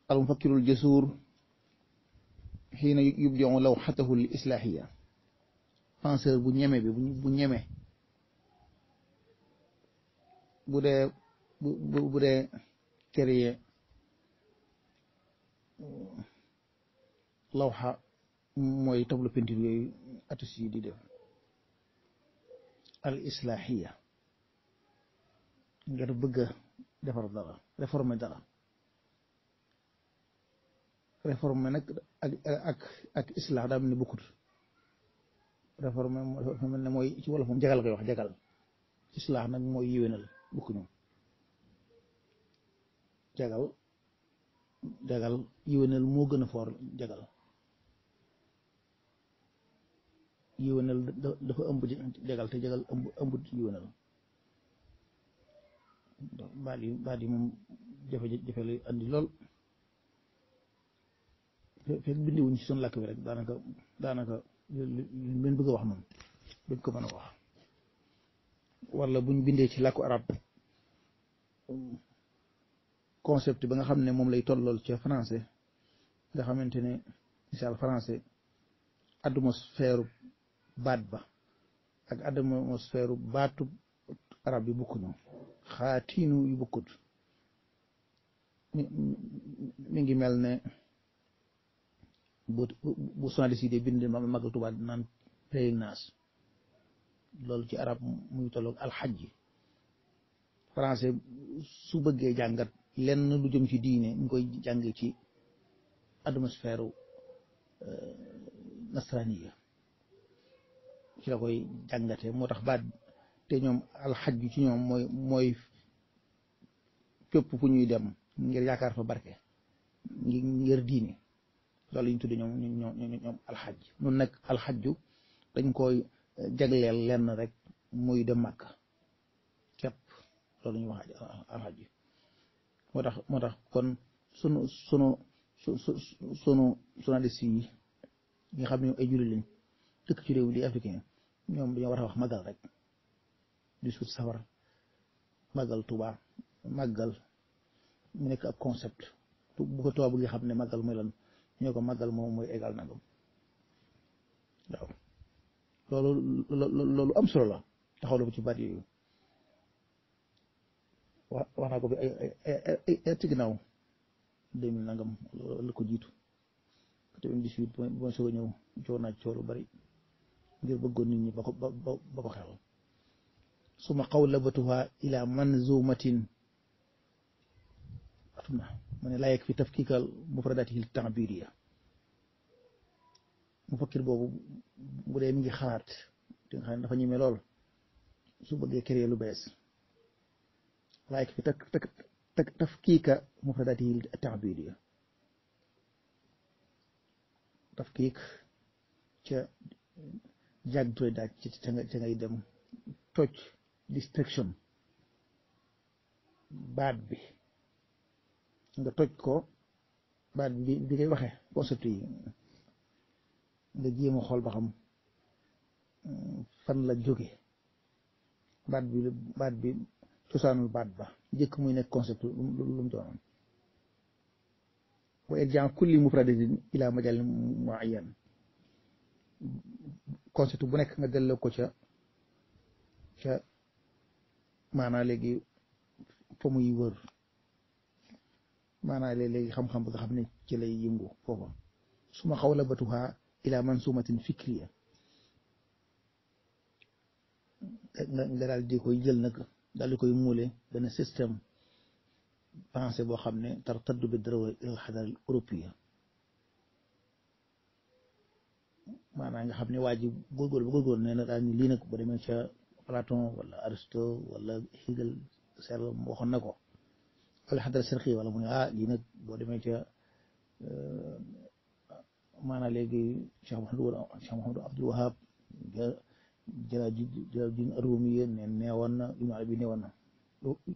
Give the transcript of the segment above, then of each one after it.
al mufakkirul jasuur xiina yubdiu lawxatahu l islaahiya penseur bu ñeme bi bu ñeme bu dee créer lawxa mooy tableau peinture yooyu artiste yi di def al islaahiya ngir bëgg a defar dara réformer dara réformer nag ak islaax daa mel ni bokkut réformer dafa mel ne mooy ci wolof moom jagal koy wax jagal islaax nag mooy yéwénal bokkuñu jagal yéwénal moo gën a foor jagal yéwénal dafa ëmb jagal te jagal ëmbut yéwénal baat yi moom jafe lay andi lool fekk bindiwuñ ci sunu làkk bi rek daanaka leen bëgg a wax noonu duñ ko mën a wax wala buñ bindee ci làkku arab concept ba nga xam ne moom lay tollool ca français nga xamante ne misaal français atmosphère baat ba ak atmosphère baatu arab bi bokkuñu xaatiinu yu bokkut mi ngi mel ne bu journaliste yi de bind magal Tuubaa naan pèlerinage loolu ci arab muy tolloog alxaj français su bëggee jàngat lenn lu jëm ci diine ñu koy jàng ci atmosphère nasraniya ci la koy jàngate moo tax baat te ñoom alxaj ci ñoom mooy fépp fu ñuy dem ngir yaakaar fa barke ngir diine loolu ñu tudde ñoom alxaj nun nag alxajju dañ koy jagleel lenn rek muy dem màkk képp loolu ñu wax alxaj moo tax kon sunu journaliste yi nga xam ne ay jullit lañ dëkk ci réew di africain ñoom dañoo war a wax màggal rek di suut safar màggal Tuubaa màggal mu nekk ab concept bu ko tubaab bi xam ne màggal mooy lan ñoo ko màggal moom mooy égal nangam waaw loolu am solo la taxaw la ko ci baat yooyu wax naa ko bi ay ci ginnaaw 2000 nangam la ko jiitu 98 bu ma soog a ñëw coow naa coow lu bari ngir bëggoon nit ñi ba ko xew suma qawlabatuha ila manzumatin atuna ma ne laa yakfi tafkikal mufradatihi ta'biriya mu fakkir boobu bu dee mi ngi xalaat te nga xam ne dafa ñeme lool su bëggee créer lu bees laa yakfi tafkika mufradatihi ta'biriya tafkik ca jag tooy daaj ca ngay dem toj distraction baat bi nga toj ko baat bi ngay waxee concept yi nga jéem a xool ba xam fan la jóge baat bi cosaanul baat ba njëkk muy nekk concept lu mu doonoon wa irjaa kulli mufradatin ila majal muayyan concept bu nekk nga delloo ko ca maanaa léegi fa muy wër maanaa léegi xam-xam ba nga xam ne ci lay yëngu foofa suma xawlabatuha ila mansumatin fikriya nga daal di koy jël nag daal di koy muule benn système pensée boo xam ne tartaddu bi darawa ilal xadara al européen maanaam nga xam ne waa ji góorgóorlu nee na daal ni lii nag boo demee ca Platon wala Aristote wala Hegel waxoon na ko wala xadara sharqi wala mu ne lii nag boo demee ca maanaam léegi Cheikh Mouhamadou Abdul Wahab Jalaaluddin Arumi neewoon na Ibn Arabi neewoon na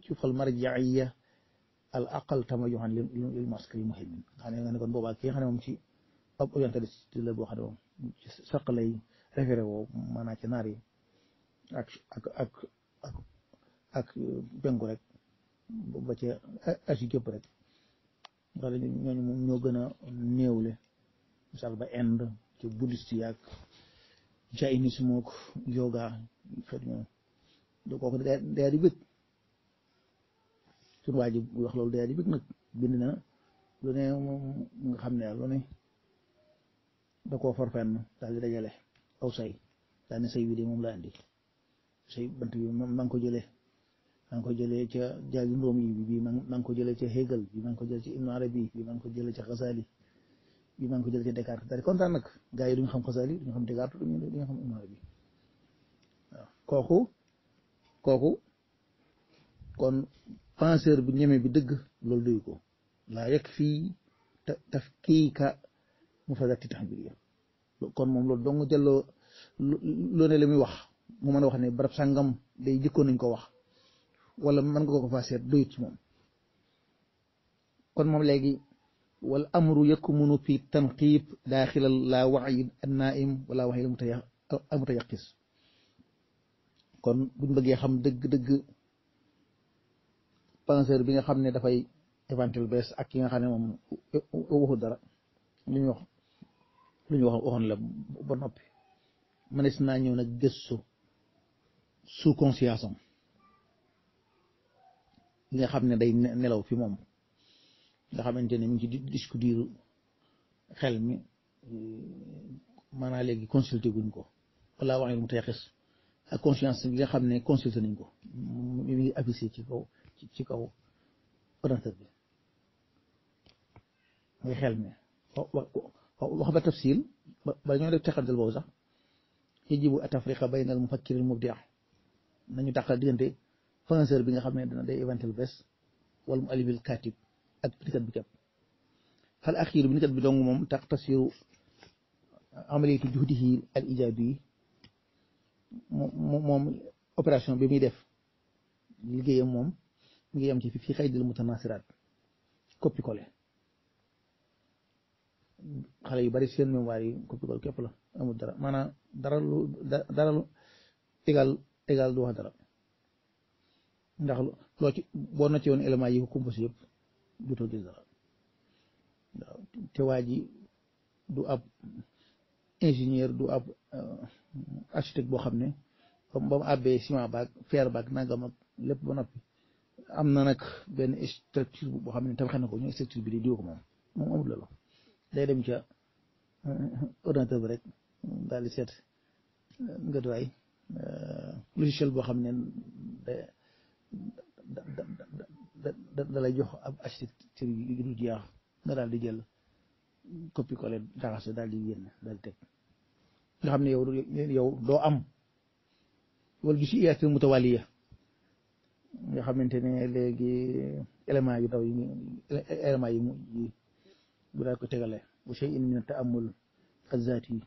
ci fal marjaiya al aqal tamayyuhan lil maskari muhimmin xam ne nga ne kon boobaa ki nga xam ne moom ci ab orientaliste la boo xam ne moom ci saq lay référé woo maanaam ci naar yi ak penku rek ba ca Asie gépp rek wala ñooñu moom ñoo gën a néewle misaal ba Inde ci bouddhiste yaag jainisme ak yoga xeet moom do kooku day di bëgg suñu waa ji bu wax loolu day di bëgg nag bind na lu ne moom nga xam ne lu ne da koo for fenn daal di dajale aw say daal ne say wi de moom la andi say bant bi maa ngi ko jëlee ca jaagi ndoom yi bi maa ngi ko jëlee ca Hegel bi maa ngi ko jëlee ca Ibn Arabi bi maa ngi ko jëlee ca Ghazali bi maa ngi ko jëlee ca Descartes daal di kontaan nag gars yi duñu xam Ghazali duñu xam Descartes duñu xam Ibn Arabi waaw kooku kon penseur bu ñeme bi dëgg loolu doy ko laa yegg fii tafkiika mufradati taxbiriya kon moom loolu dong jëlloo loo ne la muy wax mu mën a wax ne barab sàngam day jëkkoon nañ ko wax wala mën nga ko faa seet doyut ci moom kon moom léegi wal amru yakmunu fi tanqiib daaxilal laa waxyi annaim wala waxyi al mutayaqis kon buñ bëggee xam dëgg-dëgg penseur bi nga xam ne dafay éventuel bees ak ki nga xam ne moom waxu dara lu ñu waxoon la ba noppi mënees naa ñëw nag gëstu sous conscience am li nga xam ne day nelaw fi moom nga xamante ne mi ngi ci disque dur xel mi maanaam léegi consulté guñ ko wala waxee mu tey xis ak conscience bi nga xam ne consulté nañ ko mi ngi affiché ci kaw ordinateur bi muy xel mi wax ba tafsil ba ñoo def teqantal boobu sax yajibu atafriqa bayna al mufakkir al mubdi' nañu tàqal diggante penseur bi nga xam ne dana day éventuel bés wala mu alibil katib ak bindikat bi képp fal axiir bindikat bi dong moom tax tasiru amaliyatu juhdihi al ijabi moom opération bi muy def liggéeyam moom mi ngi yem ci fi xaydil mutanasirat copie collé xale yu bari seen mémoire yi copie collé képp la amul dara maanaam dara lu égal du wax dara ndax loo ci boo nocce woon élément yi ko composé yëpp dutoo gis dara waaw te waa ji du ab ingénieur du ab architecte boo xam ne ba mu àbbee ciment baag fer baag nangam ak lépp ba noppi am na nag benn structure boo xam ne tabax na ko ñu structure bi di diw ko moom amul loolu day dem ca ordinateur bi rek daal di seet nga doy logiciel boo xam ne da lay jox ab architecture yu dul jeex nga daal di jël copie collé jaxase daal di génn daal di teg nga xam ne yow doo am wala ju si iyaatil mutawaliya nga xamante ne léegi élément yu daw yi élément yi bu daal ko tegale bu shay in min ta'ammul azati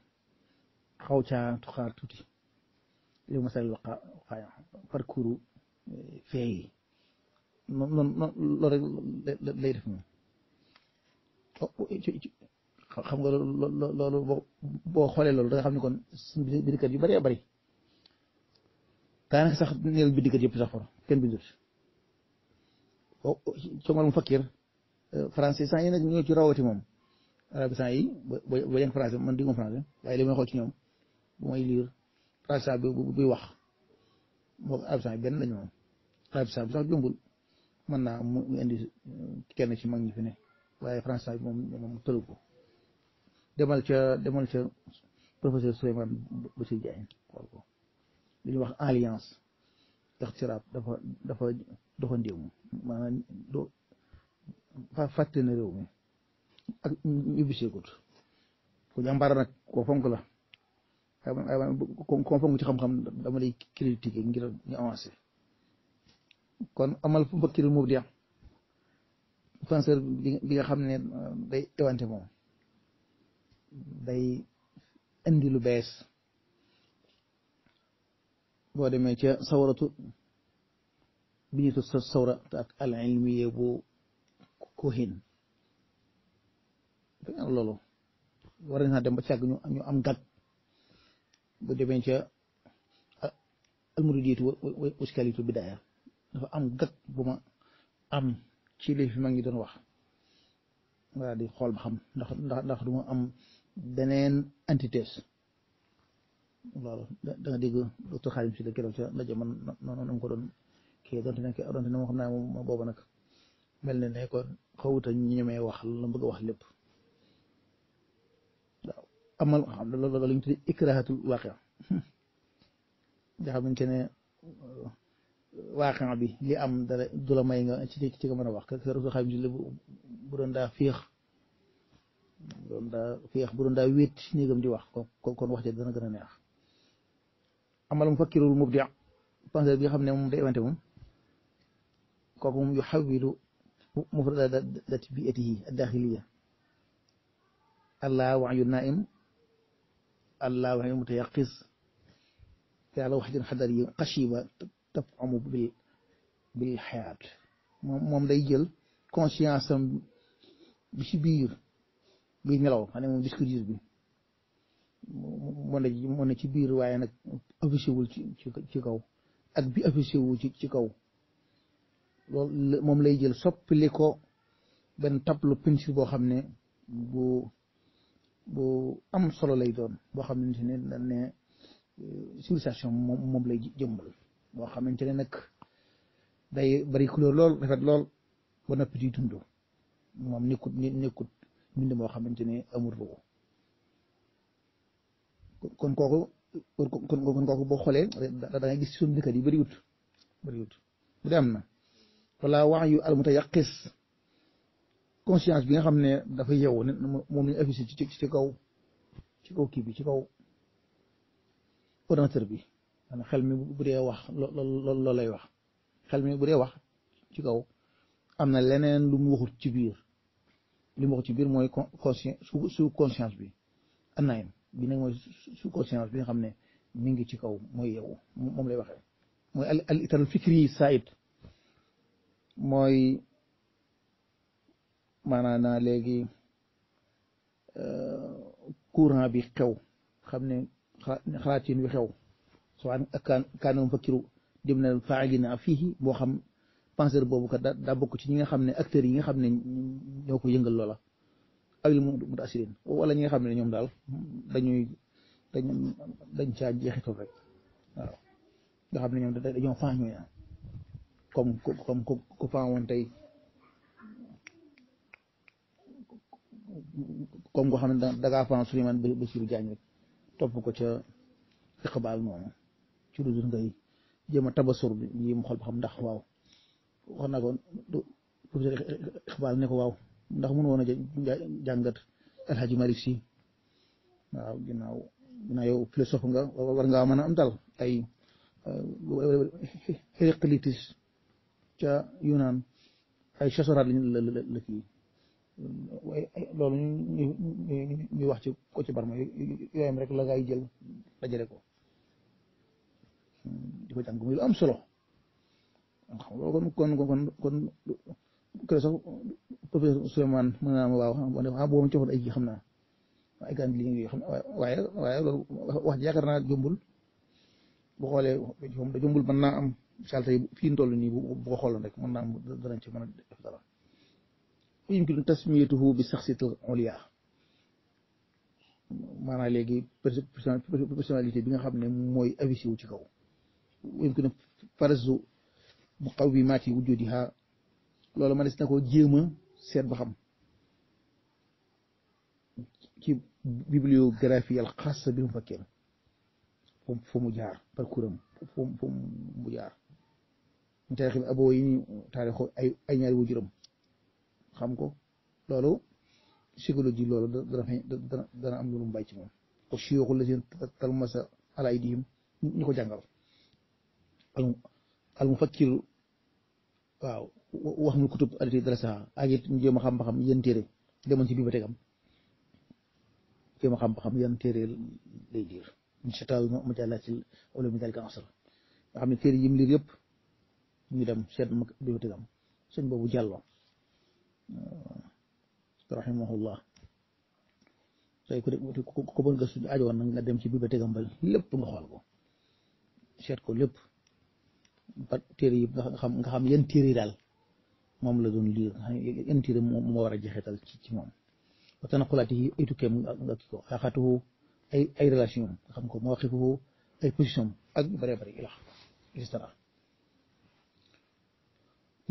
xaw caa tuxaar tuuti li masal xaaya parcours fee yi noonu loolu rek lay def moom xam nga loolu boo xoolee loolu da nga xam ne kon bindikat yu bari bari daanaka sax neel bindikat yëpp sax far kenn bindut comal mu fakkir français sant yi nag ñoo ci rawati moom arabisant yi ba jàng français man di français waaye li may xool ci ñoom bu may lire français bi buy wax moo arabisant yi benn lañu moom arabisant bi sax jombul mën naa mu indi kenn ci mag ñi fi ne waaye français bi moom tëlu ko demal ca professeur Souleymane Bassirou Diagne xool ko li ñuy wax alliance ixtiraab dafa doxandéem maanaam doo fàtte na réew mi ak ñu biseekut ku jàmbaar nag koo fonk la ko fonk ci xam-xam dama lay critiquer ngir ñu avancé kon amal fu mbakkiri moobu di am penseur bi nga xam ne day éwante moom day indi lu bees boo demee ca sawratu bi ñu tudd sawra ak al ilmiya bu Kohin loolu war nañ dem ba càgg ñu am gàgg bu demee ca almuridiyatu wa iskaaliyatu bidaaya dafa am gàgg bu ma am ci li fi mag ñi doon wax nga di xool ba xam ndax du ma am beneen antithèse loolu da nga dégg docteur Xaalim si la keroog ca ndaje man noonu ko doon kii donte ne moo xam naa moom booba nag mel ne ne kon xawuta ñemee wax la bëgg a wax lépp waaw amal xam loolu la ñu tuddee ikraahatul waaqi nga xamante ne waaqi bi li am dara du la may nga ci nga mën a wax docteur Xaalim si la bu doon daa féex bu doon daa wéet néegam di wax kon wax ja dana gën a neex amal mufakkirul mubdi penseur bi nga xam ne moom day wante moom kooku moom yu xawilu mufradati bi'atihi ad-daaxiliya allah wa'yu naa'im allah wa'yu mutayaqqiz yàlla wax jën xadar yi xashiba tafamu bil xayaat moom day jël conscience am bi ci biir nelaw xam ne moom discours bi moo ne ci biir waaye nag affiché wul ci kaw ak bi affiché wu ci kaw loolu moom lay jël soppali ko benn tableau peinture boo xam ne bu am solo lay doon boo xamante ne civilisation moom lay jëmbal boo xamante ne nag day bari couleur lool rafet lool ba noppi di dund moom nekkut mbind moo xamante ne amul ruuxu kon kooku boo xoolee da ngay gis suñu dëkkat yi bëriwut bu dee am na wala wax yu al mutayaqqis conscience bi nga xam ne dafa yeewu ne moom lañu affiché ci kaw kii bi ci kaw ordinateur bi maanaam xel mi bu dee wax loolu lay wax xel mi bu dee wax ci kaw am na leneen lu mu waxut ci biir li mu waxut ci biir mooy sous conscience bi annaayam bi nag mooy sous conscience bi nga xam ne mi ngi ci kaw mooy yeewu moom lay waxee mooy al ital fikri said mooy maanaam naa léegi courant bi xew xam ne xalaatin wi xew soo kaana mufakkiru dim na fa'ilina fiihi boo xam penseur boobu kat daa bokk ci ñi nga xam ne acteurs yi nga xam ne ñoo ko yëngal loola awil mutaasirin wala ñi nga xam ne ñoom daal dañ caa jeexital rek waaw nga xam ne ñoom dañoo faañoo ya comme ku faawoon tey comme koo xam ne dangaa faan Souleymane Bassirou Diagne rek topp ko ca iqbaal noonu ci lu dul ngay jéem a tabasur bi yi mu xool ba xam ndax waaw wax na ko professeur iqbaal ne ko waaw ndax mënu woon a jàngat El Hadji Malick Sy waaw ginnaaw yow philosophe nga war ngaa mën a am dal ay Héraclitus ca Yunaan ay chasseurs la kii loolu ñu wax ci ko ci barma yooyam rek la ngay jël dajale ko di ko jàng muy lu am solo xam nga kon kër sax professeur Souleymane mën naa ma waaw boo ma coxoon ay kii xam naa ay gaan li ngi xam waaye loolu wax ji yaakaar naa jombul bu xoolee da jombul mën naa am salte yi fii ñu toll nii bu ko xooloon rek mën naa am danañ ci mën a def dara yumkinu tasmiyatuhu bi shakhsiyatil ulya maanaam léegi personnalité bi nga xam ne mooy affiché wu ci kaw yumkinu farzu muqawwimati wujudiha loolu ma des na ko jéem a seet ba xam ci bibliographie al xaasa bi mu fakkee fu mu jaar parcours am fu mu jaar mu taarix bi aboo yi ni taarixu ay ñaari wajuram xam ko loolu psychologie loolu dana am lu mu bàyyi ci moom ko siyooxul la seen talmasa ala aydihim ñu ko jàngal al mufakkir waaw wax mu kutub alati darasa ak it ñu jéem a xam ba xam yan téere demoon ci bibliothèque am jéem a xam ba xam yan téere lay diir inchataal majalaatil ulumi dalika asr nga xam ne téere yim liir yëpp ñu dem seet bibliothèque am sëñ boobu jàllo rahimahullah tey ko bëgg nga suñu ajowoon nag nga dem ci bibliothèque am ba lépp nga xool ko seet ko lépp ba téere yi nga xam yan téere yi daal moom la doon liir intiré moo war a jeexital ci moom wa tanaqulaati yi ay tukkeem nga kii ko xaaxaatuhu ay relation nga xam ko mawaqifuhu ay position ak bëree bëri ilax et cetera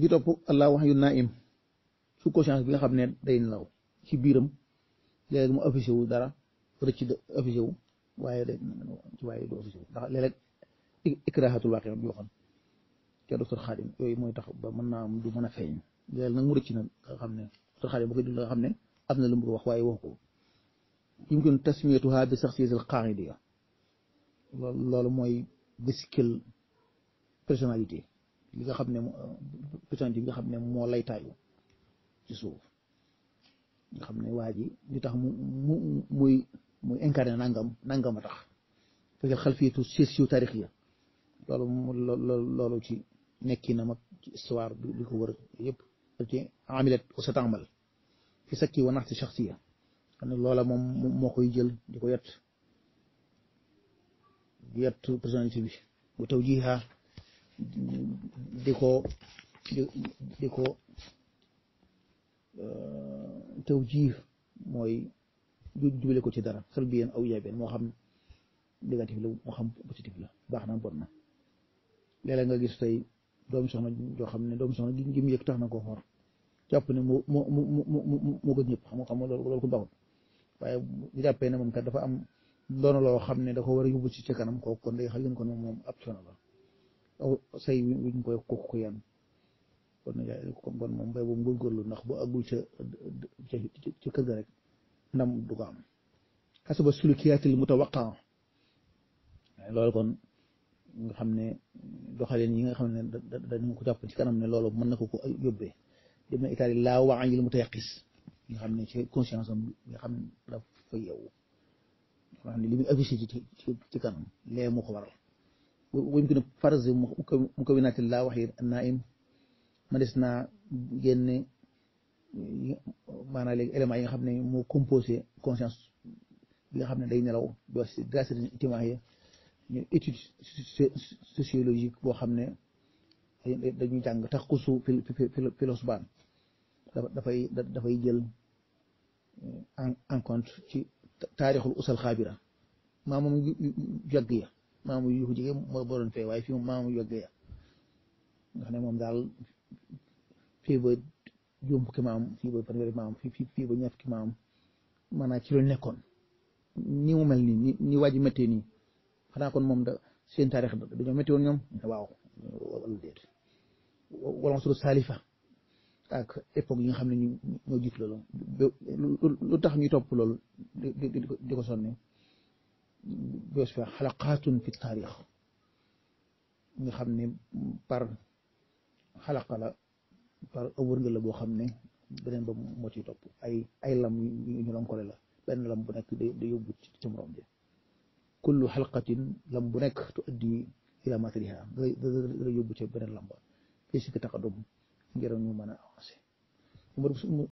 gi topp allah wax yu naim sous conscience bi nga xam ne day nelaw ci biiram léeg-léeg mu affiché wu dara rëcc affiché wu waaye du affiché wu ndax léeg-léeg ikrahatul waaqi bi waxoon ca docteur Khadim yooyu mooy tax ba mën naa am du mën a feeñ léeg-léeg nag mu rëcc nag nga xam ne docteur Khadim bu koy dund nga xam ne am na lu mu wax waaye wax ko yumkin tasmiyatuha bi shakhsiyatil qa'idiya loolu mooy bisikil personnalité li nga xam ne personnalité bi nga xam ne moo lay taayu ci suuf nga xam ne waa ji li tax muy incarné nangam a tax fekkee xalfiyatu socio taarixia loolu ci nekkinam ak ci histoire bi ko wër yëpp ci amilat wa sata'mal fi sakki wa naxti shaxsiya xam ne loola moom moo koy jël di ko yett personnalité bi bu taw jiha di ko taw jiir mooy jubale ko ci dara salbiyan aw ijaabiyyan moo xam négatif la moo xam positif la baax na bon na léeg-léeg nga gis tey doomu soxna joo xam ne doomu soxna gi mu yëg tax na ko xor jàpp ne moo gën ñëpp xam nga loolu ko baaxul waaye bu jàppee ne moom kat dafa am doona loo xam ne da ko war a yóbbu ci kanam kooku kon day xam kon moom ab coono la aw say wuñ koy ko yan kon moom bay boobu góorgóorlu ndax bu àggul ca kër ga rek ndam du ko am xasaba sulukiyaatil mutawaqqa loolu kon nga xam ne doxalin yi nga xam ne dañu ko jàpp ci kanam ne loolu mën na ko yóbbee dem na itaali laa waayil mutayaqis nga xam ne ci conscience am nga xam ne dafa yeewu nga xam ne li muy affiché ci kanam lee moo ko waral wuñ ko ne farz mu ko winaati laa wax yi naim ma des naa génne maanaam léegi éléments yi nga xam ne moo composé conscience bi nga xam ne day nelaw dirasat ijtimaiya ñu étude sociologique boo xam ne dañuy jàng tax xusu filosbaan dafay jël en compte ci taarixul usal xaabira maamam yu yàgg ya maamam yu ko jege moo doon fee waaye fii moom maamam yu yàgg ya nga xam ne moom daal fii ba juróom fukki maam fii ba fanweeri maam fii ba ñaar fukki maam maanaam ci loolu nekkoon ni mu mel nii ni waa ji méttee nii xanaa kon moom da seen taarix dañoo métti woon ñoom waaw wala déet wala suru saalifa ak époque yi nga xam ne ñoo jiitu loolu lu tax ñu topp loolu di ko sonne bos fa xalaqaatun fi taarix nga xam ne par xalaqa la par wërnga la boo xam ne beneen ba moo ciy topp ay lam yu ñu lonkole la benn lam bu nekk da yóbbu ci morom bi kullu xalqatin lam bu nekk tu addi ila matriha da yóbbu ca beneen lam ba fii si taqaddum ngir ñu mën a avancé